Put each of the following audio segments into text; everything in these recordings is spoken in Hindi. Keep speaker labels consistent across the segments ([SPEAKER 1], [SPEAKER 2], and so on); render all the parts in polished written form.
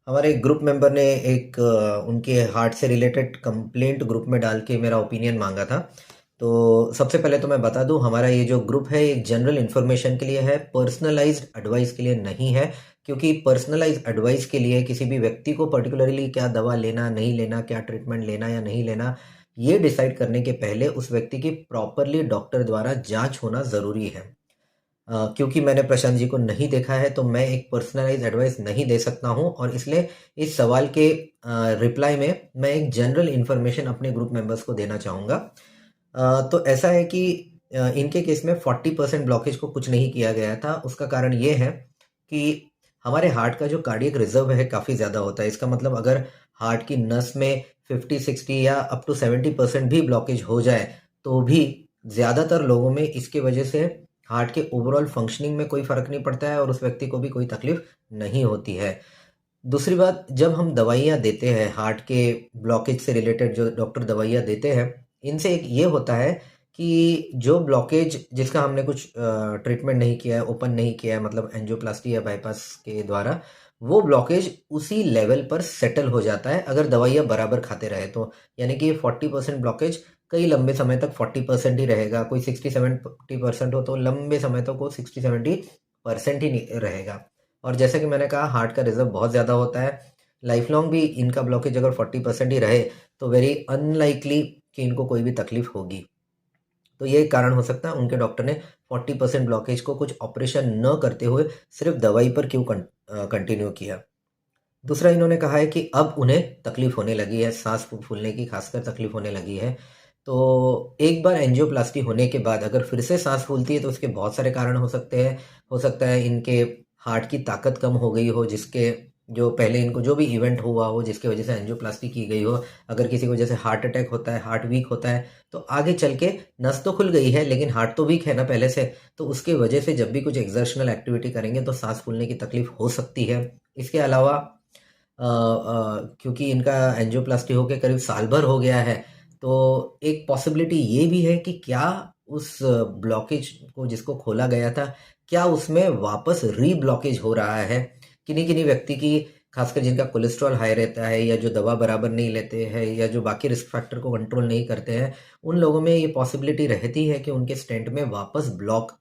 [SPEAKER 1] हमारे एक ग्रुप मेंबर ने एक उनके हार्ट से रिलेटेड कंप्लेंट ग्रुप में डाल के मेरा ओपिनियन मांगा था। तो सबसे पहले तो मैं बता दूं, हमारा ये जो ग्रुप है एक जनरल इन्फॉर्मेशन के लिए है, पर्सनलाइज्ड एडवाइस के लिए नहीं है। क्योंकि पर्सनलाइज्ड एडवाइस के लिए किसी भी व्यक्ति को पर्टिकुलरली क्या दवा लेना नहीं लेना, क्या ट्रीटमेंट लेना या नहीं लेना, ये डिसाइड करने के पहले उस व्यक्ति की प्रॉपरली डॉक्टर द्वारा जांच होना ज़रूरी है। क्योंकि मैंने प्रशांत जी को नहीं देखा है तो मैं एक पर्सनलाइज एडवाइस नहीं दे सकता हूं, और इसलिए इस सवाल के रिप्लाई में मैं एक जनरल इन्फॉर्मेशन अपने ग्रुप मेंबर्स को देना चाहूँगा। तो ऐसा है कि इनके केस में 40% ब्लॉकेज को कुछ नहीं किया गया था। उसका कारण ये है कि हमारे हार्ट का जो कार्डियक रिजर्व है काफ़ी ज़्यादा होता है। इसका मतलब अगर हार्ट की नस में 50-60 या अप टू 70% भी ब्लॉकेज हो जाए तो भी ज़्यादातर लोगों में इसके वजह से हार्ट के ओवरऑल फंक्शनिंग में कोई फ़र्क नहीं पड़ता है और उस व्यक्ति को भी कोई तकलीफ नहीं होती है। दूसरी बात, जब हम दवाइयाँ देते हैं हार्ट के ब्लॉकेज से रिलेटेड, जो डॉक्टर दवाइयाँ देते हैं, इनसे एक ये होता है कि जो ब्लॉकेज जिसका हमने कुछ ट्रीटमेंट नहीं किया है, ओपन नहीं किया है, मतलब एंजियोप्लास्टी या बाईपास के द्वारा, वो ब्लॉकेज उसी लेवल पर सेटल हो जाता है अगर दवाइयाँ बराबर खाते रहे तो। यानी कि 40% ब्लॉकेज कई लंबे समय तक 40% ही रहेगा, कोई 60-70% हो तो लंबे समय तक वो 60-70% ही नहीं रहेगा। और जैसा कि मैंने कहा, हार्ट का रिजर्व बहुत ज़्यादा होता है। लाइफ लॉन्ग भी इनका ब्लॉकेज अगर 40% ही रहे तो वेरी अनलाइकली कि इनको कोई भी तकलीफ होगी। तो ये एक कारण हो सकता है उनके डॉक्टर ने 40% ब्लॉकेज को कुछ ऑपरेशन न करते हुए सिर्फ दवाई पर क्यों कंटिन्यू किया। दूसरा, इन्होंने कहा है कि अब उन्हें तकलीफ होने लगी है, सांस फूलने की खासकर तकलीफ होने लगी है। तो एक बार एंजियोप्लास्टी होने के बाद अगर फिर से सांस फूलती है तो उसके बहुत सारे कारण हो सकते हैं। हो सकता है इनके हार्ट की ताकत कम हो गई हो, जिसके जो पहले इनको जो भी इवेंट हुआ हो जिसकी वजह से एंजियोप्लास्टी की गई हो। अगर किसी को जैसे हार्ट अटैक होता है, हार्ट वीक होता है, तो आगे चल के नस तो खुल गई है लेकिन हार्ट तो वीक है ना पहले से, तो उसके वजह से जब भी कुछ एक्सर्शनल एक्टिविटी करेंगे तो सांस फूलने की तकलीफ हो सकती है। इसके अलावा क्योंकि इनका एंजियोप्लास्टी होके करीब साल भर हो गया है, तो एक पॉसिबिलिटी ये भी है कि क्या उस ब्लॉकेज को जिसको खोला गया था, क्या उसमें वापस री ब्लॉकेज हो रहा है। किन्हीं किन्हीं व्यक्ति की, खासकर जिनका कोलेस्ट्रॉल हाई रहता है या जो दवा बराबर नहीं लेते हैं या जो बाकी रिस्क फैक्टर को कंट्रोल नहीं करते हैं, उन लोगों में ये पॉसिबिलिटी रहती है कि उनके स्टेंट में वापस ब्लॉक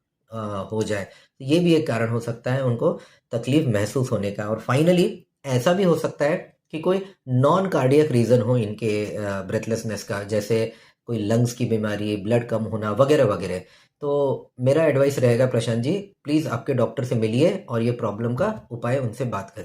[SPEAKER 1] हो जाए। तो ये भी एक कारण हो सकता है उनको तकलीफ महसूस होने का। और फाइनली ऐसा भी हो सकता है कि कोई नॉन कार्डियक रीजन हो इनके ब्रेथलेसनेस का, जैसे कोई लंग्स की बीमारी, ब्लड कम होना वगैरह वगैरह। तो मेरा एडवाइस रहेगा प्रशांत जी, प्लीज़ आपके डॉक्टर से मिलिए और ये प्रॉब्लम का उपाय उनसे बात करिए।